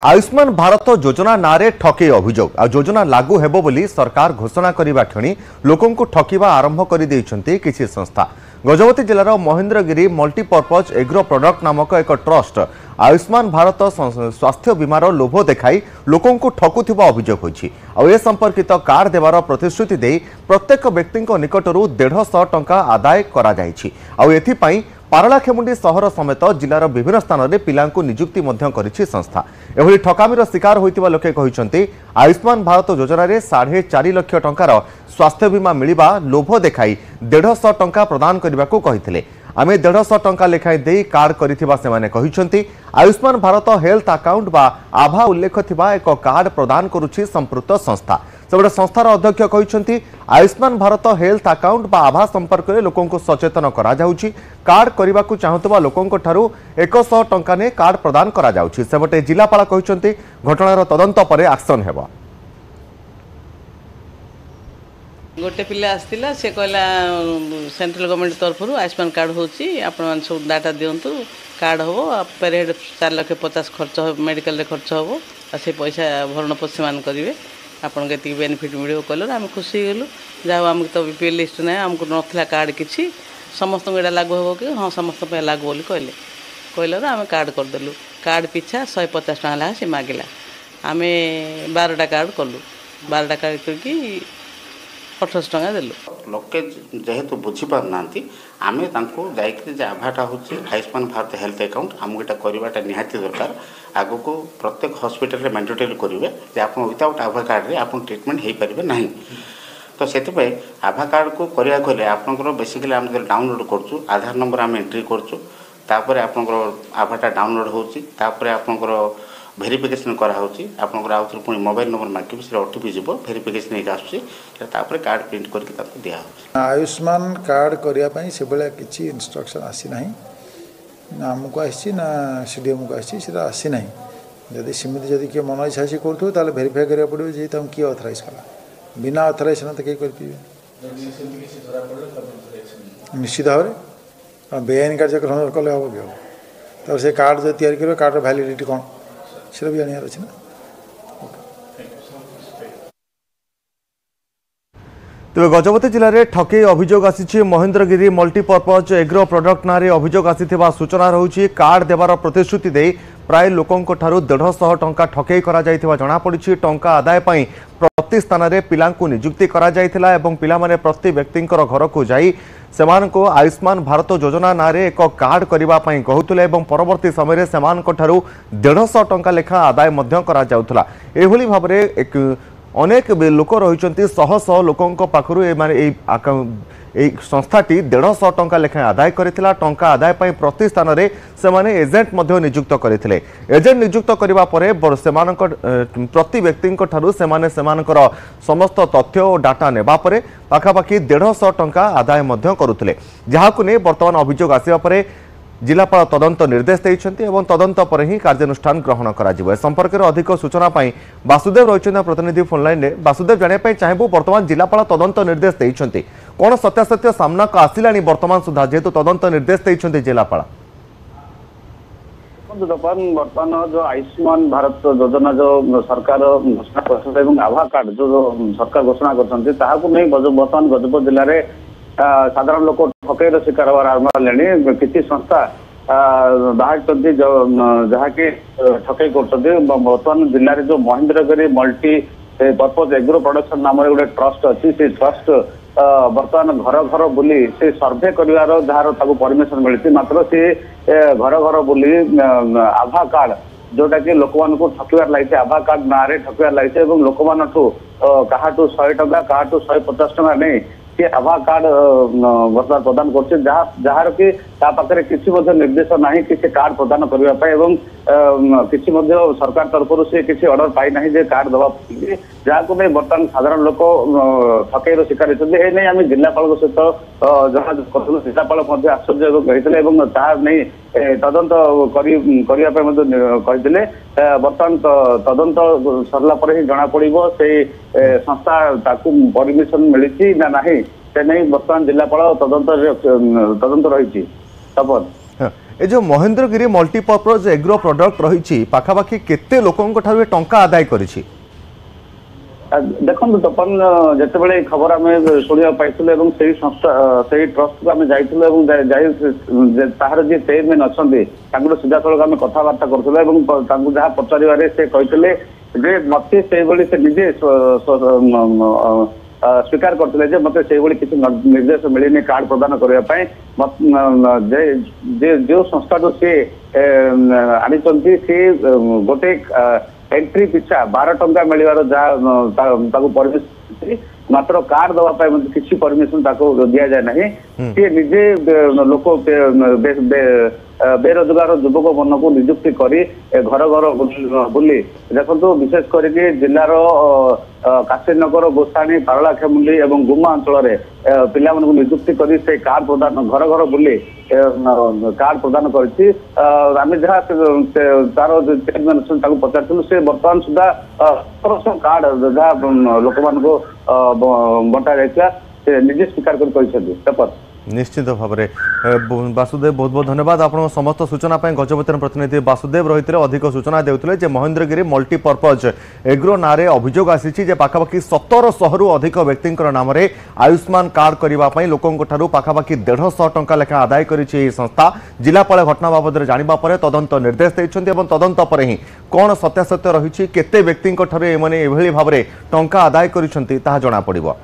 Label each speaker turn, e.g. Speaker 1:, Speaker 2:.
Speaker 1: आयुष्मान भारत योजना नारे ठके अभियोग आ योजना लागू हेबो बोली सरकार घोषणा करने क्षणी लोकों ठकिबा आरंभ कर किसी संस्था। गजपति जिलार महेंद्रगिरी मल्टीपर्पज एग्रो प्रोडक्ट नामक एक ट्रस्ट आयुष्मान भारत स्वास्थ्य बीमार लोभ देखाई लोकों ठकुवा अभियोग होइछि। ए संपर्कित कार्ड देवार प्रतिश्रुति दे प्रत्येक व्यक्ति निकटरू 150 टंका आदाय करा जाइछि। एथिपाई पारलाखेमुंडी सहर समेत जिलार विभिन्न स्थान में पिलांकु नियुक्ति करिछि संस्था। एभली ठकामीर शिकार होइतिबा लोके कहिसंती आयुष्मान भारत योजना रे 4.5 लाख टंकार स्वास्थ्य बीमा मिलिबा लोभ देखाई 150 टंका प्रदान करबाकू कहिथिले। आमे 150 टंका लेखाई देई कार्ड करिथिबा सेमाने कहिसंती आयुष्मान भारत हेल्थ अकाउंट बा आभा उल्लेख थिबा एक कार्ड प्रदान करुछि संपृक्त संस्था। सेबडे संस्थार अध्यक्ष कहिसंती आयुष्मान भारत हेल्थ अकाउंट बा आभा संपर्क में लोकों सचेतन करा जाउछि। कार्ड करबाकू चाहुतबा लोकों ठारू 100 टंका ने कार्ड प्रदान करा जाउछि। सेबटे जिलापाल कहिसंती घटनार तदंत परे एक्शन हेबा।
Speaker 2: गोटे पिला आसला से कहला सेंट्रल गवर्नमेंट तरफ आयुष्मान कार्ड होची आपण सब डाटा दिंतु कार्ड हम पर हेड 4,50,000 खर्च हो मेडिकल खर्च हम से पैसा भरण पोषण करेंगे आपन के बेनिफिट मिले कहल आम खुशी गलु जहाँ आमको तो बीपीएल लिस्ट ना आमको नाला कार्ड किसी समस्त यहाँ लागू हो कि हाँ समस्त लागू बोली कहले कहल आम कार्ड करदेलु। कार्ड पिछा 150 टका से मागिला आम 12टा कार्ड कलु 12टा कार्ड करके 18 टका देलु।
Speaker 3: लोके जेहेतु बुझीपार ना आम जाकि आभाटा हूँ आयुष्मान भारत हेल्थ अकाउंट आमको यहाँ करवाटा निहाती दरकार। आगु को प्रत्येक हॉस्पिटल रे मैंडेटरी करेंगे जे आप विदाउट आभा कार्ड रे आप ट्रीटमेंट हो पारे ना। तो से आभा कार्ड को करने को आपंकर बेसिकली आम डाउनलोड करूँ आधार नंबर आम एंट्री करूँ आपंकर आभाटा डाउनलोड होपर आपंकर भेरिफिकेशन कराऊँगी आपंकर आउे पुणी मोबाइल नंबर मांगे से ओटीपी जीव भेरिफिकेशन एक आसपर कार्ड प्रिंट करके दिया।
Speaker 4: आयुष्मान कार्ड करने से भाया किसी इंस्ट्रक्शन आसी ना आमको आसी ना सीडीएम को आसी ना जदि सेमती जदि किए मन इच्छा से करें भेरीफाई करा पड़ो जे तुम किए अथराइज कला बिना अथराइजेसन तो कहीं करेंगे निश्चित भाव में बेआईन कार्य कले हम कि हम से कार्ड जो तैयारी कर कार्ड वैलिडिटी कौन से भी जानार अच्छे ना।
Speaker 1: तेज गजपति जिले में ठके अभियोग आसी महेंद्रगिरी मल्टीपर्पज एग्रो प्रोडक्ट नारे अभियोग आसीथिबा सूचना रहुछि। कार्ड देवार प्रतिश्रुति दे प्राय लोकों ठारू 150 टंका ठके करा जायथिबा जणा पड़िछि। टंका आदाय पई प्रति स्थान में पिलांकु नियुक्ति करा जायथिला एवं पिलामाने प्रति व्यक्तिंकर घर को जाई सेमानको आयुष्मान भारत योजना नारे एक कार्ड करिबा पई कहउतले एवं परवर्ती समय सेमानको ठारू 150 टंका लेखा आदाय मध्य करा जाउथला। एभली भाबरे एक अनेक लोक रही शह शह लोकों पाखु संस्थाटी 150 टंका लेखाएं आदाय करथिला। टंका आदाय पई प्रति स्थान में सेमाने एजेंट मध्य नियुक्त करथिले। एजेंट नियुक्त करिबा परे प्रति व्यक्ति ठारू सेमाने सेमानकर समस्त तथ्य और डाटा नेबा परे पाखापाखि 150 टंका आदाय मध्य करुथिले। जहाकु ने वर्तमान अभियोग आसिबा परे जिलापाल तदंत निर्देश देइछन्ति एवं तदंत पर ही कार्यानुष्ठान ग्रहण करा संपर्क में अधिक सूचना पाई वासुदेव रही प्रतिनिधि फोनलाइन में। वासुदेव जानापी चाहबू वर्तमान जिलापाल तदंत निर्देश देइछन्ति कौन सत्यासत्य सामना को आसिला वर्तमान सुधा जेहेतु तदंत निर्देश देइछन्ति जिलापाल।
Speaker 5: वर्तमान जो आयुष्मान भारत योजना जो सरकार घोषणा कर आभा कार्ड जो सरकार घोषणा कर वर्तमान गजपत जिले में साधारण लोक ठकईर शिकार होवार आरंभ हेले। किसी संस्था बाहर जहाँकि ठकई कर बर्तमान जिले में जो Mahendragiri multi purpose agro production नाम गोटे ट्रस्ट अच्छी से ट्रस्ट बर्तमान घर घर बुली से सर्भे कर जहाँ परमिशन मिली मात्र से घर घर बुली आभा कार्ड जोटा कि लोक मान ठकबार लगी आभा कार्ड ना ठकबार लगी लोक मान क्या 100 टंका क्या 150 टंका नहीं सी आभा कार्ड बर्तमान प्रदान कर कि पाखे किसी निर्देश ना कि कार्ड प्रदान करने किसी सरकार तरफ से किसी ऑर्डर पाई ना जे कार्ड दवा जहाँ को नहीं बर्तमान साधारण लोक ठकईर शिकार होते नहीं आम जिलापाल सहित जहाँ करूँ जिलापाल आश्चर्य कहते नहीं तदंत करते बर्तमान तदंत सरला ही जना पड़ो से संस्था परमिशन मिली ना नहीं से नहीं बर्तमान जिलापाल तदंत रही।
Speaker 1: ए जो महेंद्रगिरी मल्टीपर्पज एग्रो प्रोडक्ट रही पाखापाखि केते लोकंक ठारू टंका आदाय करिछि
Speaker 5: देखो तपन जिते खबर आम शुणा पाइलु से संस्था से ट्रस्ट को आम तार जी चेयरमैन अच्छा सीधा सड़क आम कथबार्ता करूँ जहाँ पचारे से कहते मत से निजे स्वीकार करते मत किसी निर्देश मिलनी कार्ड प्रदान करने जो संस्था सी आनी सी गोटे एंट्री पिछा 12 टंका मिलवार जहाँ परमिशन मात्र कार्ड दवाई किसी परमिशन दि जाए ना सी निजे लोक बेरोजगार युवक मन को नियुक्ति करी घर घर बुली देखो विशेष करके जिलार काशीनगर गोसाणी पारलाखेमुंडी और गुमा अंचल पिला नियुक्ति करी से कार्ड प्रदान घर घर बुली कार्ड प्रदान करछि आम जहाँ तार चेयरमैन अच्छा पचारू से बर्तमान सुधा 1700 कार्ड जहाँ लोक मान बंटा जाइला से निजे स्वीकार कर
Speaker 1: निश्चित भाव में वासुदेव बहुत बहुत धन्यवाद आप समस्त सूचना गजपतिर प्रतिनिधि वासुदेव रही अधिक सूचना देते महेंद्रगिरी मल्टीपर्पज एग्रो नारे अभियोग आसी पाखापाखि 1700 रु अधिक व्यक्ति नाम आयुष्मान कार्ड करने लोकों पाखापाखि 150 टंका लेखा आदाय करी संस्था जिलापाल घटना बाबद जाना तदंत निर्देश देते तदंत पर ही कौन सत्यासत्य रही केते व्यक्ति भाव में टंका आदाय कर जना पड़िबो।